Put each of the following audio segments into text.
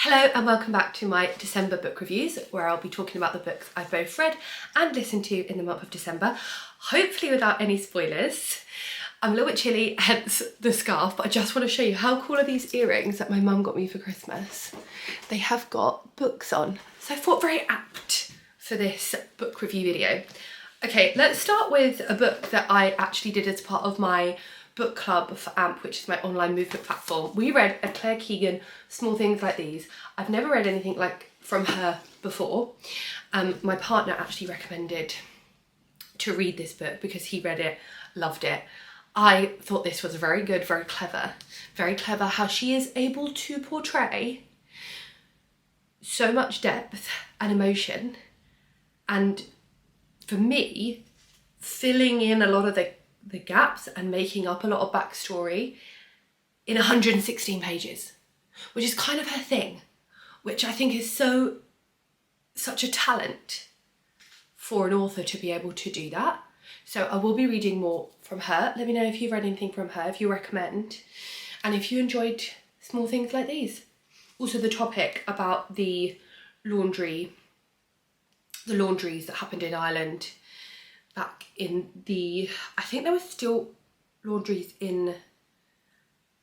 Hello and welcome back to my December book reviews, where I'll be talking about the books I've both read and listened to in the month of December, hopefully without any spoilers. I'm a little bit chilly, hence the scarf, but I just want to show you how cool are these earrings that my mum got me for Christmas. They have got books on, so I thought very apt for this book review video. Okay, let's start with a book that I actually did as part of my book club for AMP, which is my online movement platform. We read a Claire Keegan, Small Things Like These. I've never read anything like from her before. My partner actually recommended to read this book because he read it, loved it. I thought this was very good, very clever how she is able to portray so much depth and emotion, and for me, filling in a lot of the gaps and making up a lot of backstory in 116 pages, which is kind of her thing, which I think is such a talent for an author to be able to do that. So I will be reading more from her. Let me know if you've read anything from her, if you recommend, and if you enjoyed Small Things Like These. Also the topic about the laundries that happened in Ireland back in I think there was still laundries in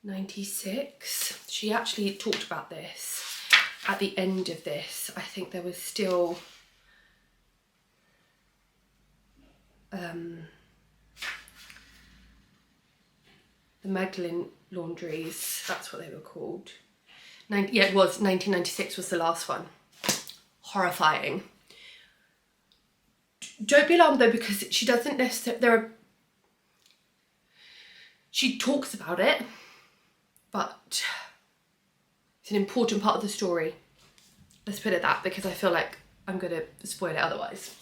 96. She actually talked about this at the end of this. I think there was still the Magdalene laundries, that's what they were called. Yeah, it was 1996 was the last one. Horrifying. Don't be alarmed though, because she doesn't necessarily, she talks about it, but it's an important part of the story. Let's put it that, because I feel like I'm gonna spoil it otherwise.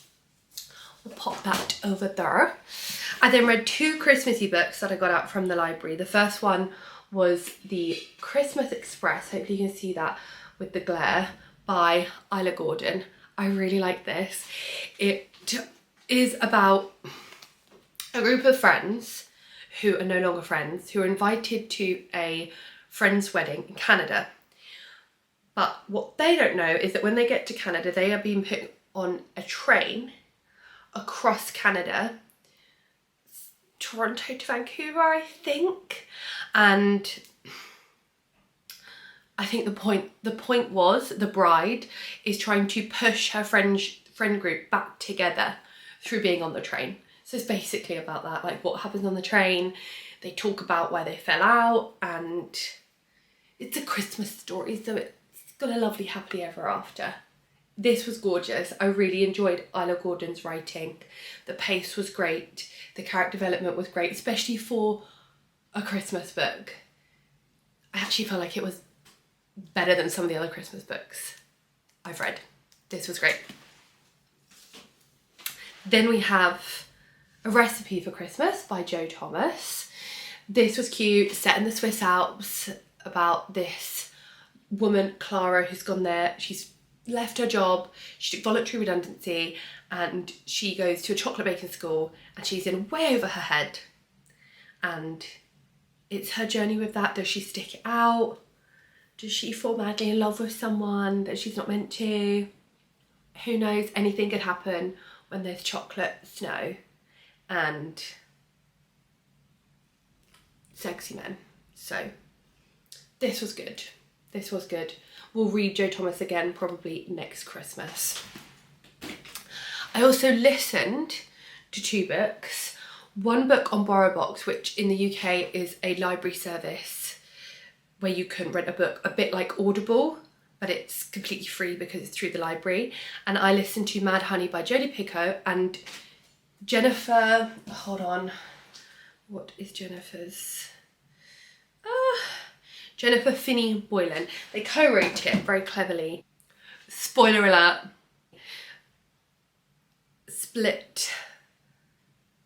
We'll pop that over there. I then read two Christmassy books that I got out from the library. The first one was The Christmas Express, hopefully you can see that with the glare, by Isla Gordon. I really like this. It is about a group of friends who are no longer friends, who are invited to a friend's wedding in Canada. But what they don't know is that when they get to Canada, they are being put on a train across Canada, Toronto to Vancouver, I think. And I think the point was the bride is trying to push her friend group back together through being on the train. So it's basically about that, like what happens on the train. They talk about why they fell out, and it's a Christmas story, so it's got a lovely happily ever after. This was gorgeous. I really enjoyed Isla Gordon's writing. The pace was great. The character development was great, especially for a Christmas book. I actually felt like it was better than some of the other Christmas books I've read. This was great. Then we have A Recipe for Christmas by Jo Thomas. This was cute, set in the Swiss Alps, about this woman, Clara, who's gone there. She's left her job, she took voluntary redundancy, and she goes to a chocolate baking school, and she's in way over her head. And it's her journey with that. Does she stick it out? Does she fall madly in love with someone that she's not meant to? Who knows? Anything could happen when there's chocolate snow and sexy men. So this was good. This was good. We'll read Jo Thomas again probably next Christmas. I also listened to two books. One book on BorrowBox, which in the UK is a library service where you can rent a book, a bit like Audible, but it's completely free because it's through the library. And I listened to Mad Honey by Jodie Picoult and Jennifer, hold on, what is Jennifer's? Jennifer Finney Boylan. They co-wrote it very cleverly. Spoiler alert. Split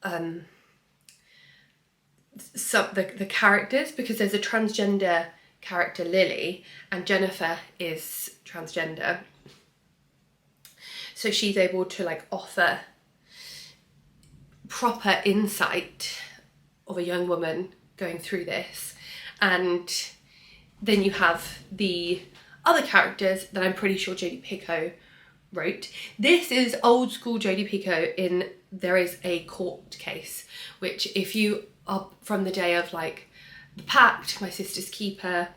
the characters, because there's a transgender character, Lily, and Jennifer is transgender. So she's able to like offer proper insight of a young woman going through this. And then you have the other characters that I'm pretty sure Jodie Picoult wrote. This is old school Jodie Picoult in there is a court case, which if you are from the day of like The Pact, My Sister's Keeper,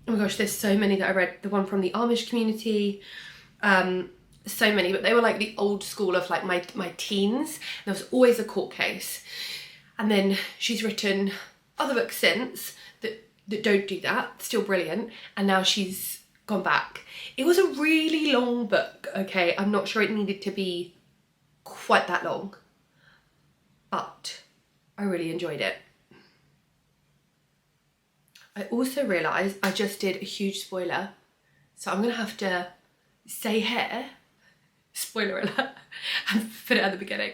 oh my gosh, there's so many that I read, the one from the Amish community, so many, but they were like the old school of like my teens. There was always a court case. And then she's written other books since that don't do that, still brilliant, and now she's gone back. It was a really long book, okay? I'm not sure it needed to be quite that long, but I really enjoyed it. I also realised I just did a huge spoiler, so I'm gonna have to say here, spoiler alert, and put it at the beginning.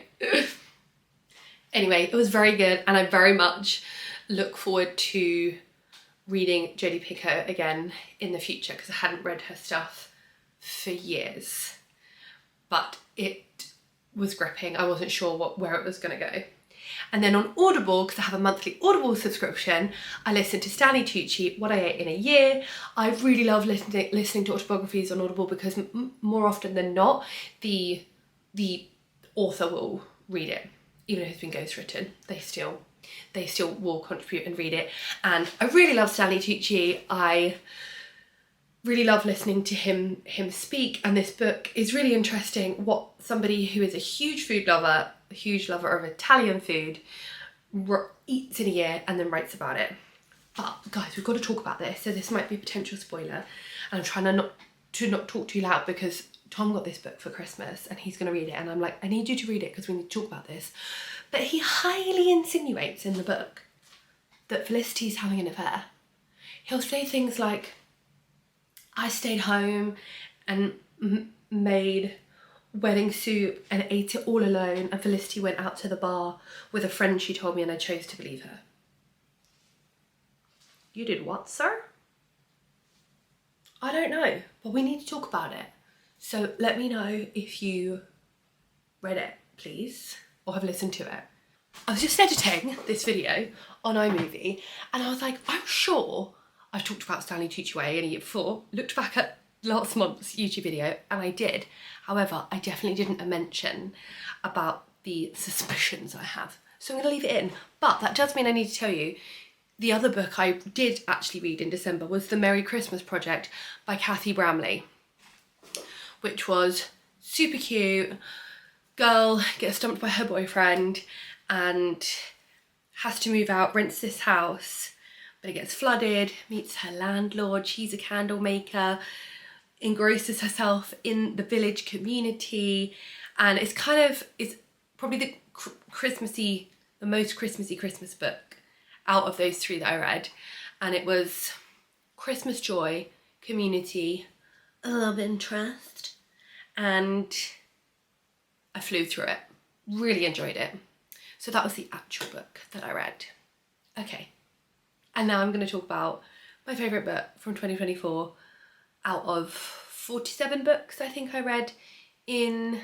Anyway, it was very good, and I very much look forward to reading Jodie Picoult again in the future, because I hadn't read her stuff for years, but it was gripping. I wasn't sure where it was going to go. And then on Audible, because I have a monthly Audible subscription, I listened to Stanley Tucci, What I Ate in a Year. I really love listening to autobiographies on Audible because more often than not, the author will read it. Even if it's been ghostwritten, they still will contribute and read it. And I really love Stanley Tucci. I really love listening to him speak, and this book is really interesting. What somebody who is a huge food lover, a huge lover of Italian food, eats in a year and then writes about it. But guys, we've got to talk about this, so this might be a potential spoiler, and I'm trying to not talk too loud because Tom got this book for Christmas and he's going to read it, and I'm like, I need you to read it because we need to talk about this. But he highly insinuates in the book that Felicity's having an affair. He'll say things like, I stayed home and made wedding soup and ate it all alone, and Felicity went out to the bar with a friend she told me, and I chose to believe her. You did what, sir? I don't know, but we need to talk about it. So let me know if you read it, please, or have listened to it. I was just editing this video on iMovie, and I was like, I'm sure I've talked about Stanley Tucci Way in a year before. Looked back at last month's YouTube video, and I did. However, I definitely didn't mention about the suspicions I have. So I'm going to leave it in. But that does mean I need to tell you, the other book I did actually read in December was The Merry Christmas Project by Kathy Bramley, which was super cute. Girl gets dumped by her boyfriend and has to move out, rents this house, but it gets flooded, meets her landlord, she's a candle maker, engrosses herself in the village community, and it's probably the most Christmassy Christmas book out of those three that I read. And it was Christmas joy, community, a love interest, and I flew through it. Really enjoyed it. So that was the actual book that I read. Okay, and now I'm going to talk about my favourite book from 2024 out of 47 books I think I read in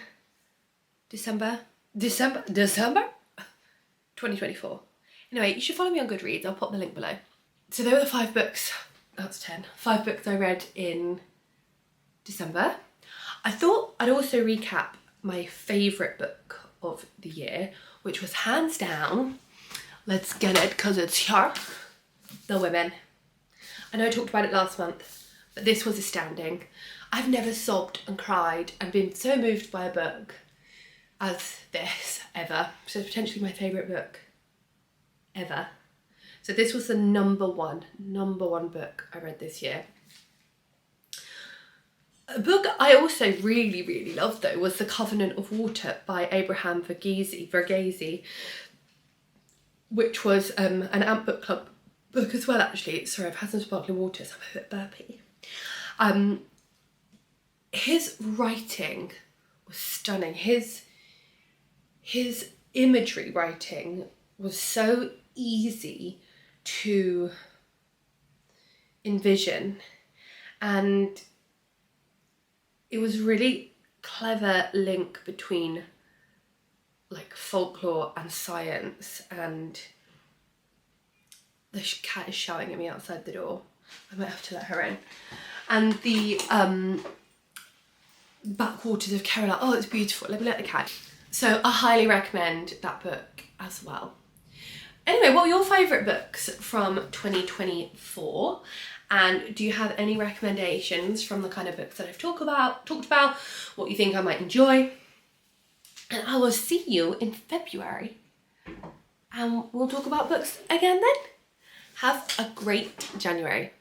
December 2024. Anyway, you should follow me on Goodreads, I'll pop the link below. So there were the 5 books, that's 10, 5 books I read in December. I thought I'd also recap my favourite book of the year, which was hands down, let's get it because it's here, The Women. I know I talked about it last month, but this was astounding. I've never sobbed and cried and been so moved by a book as this ever. So it's potentially my favourite book ever. So this was the number one book I read this year. A book I also really, really loved though was The Covenant of Water by Abraham Verghese, which was an Ant Book Club book as well actually. Sorry, I've had some sparkling water so I'm a bit burpy. His writing was stunning. His imagery writing was so easy to envision, and it was really clever link between like folklore and science. And the cat is shouting at me outside the door. I might have to let her in. And the Backwaters of Kerala. Oh, it's beautiful. Let me let the cat. So I highly recommend that book as well. Anyway, what were your favourite books from 2024? And do you have any recommendations from the kind of books that I've talked about, what you think I might enjoy? And I will see you in February. And we'll talk about books again then. Have a great January.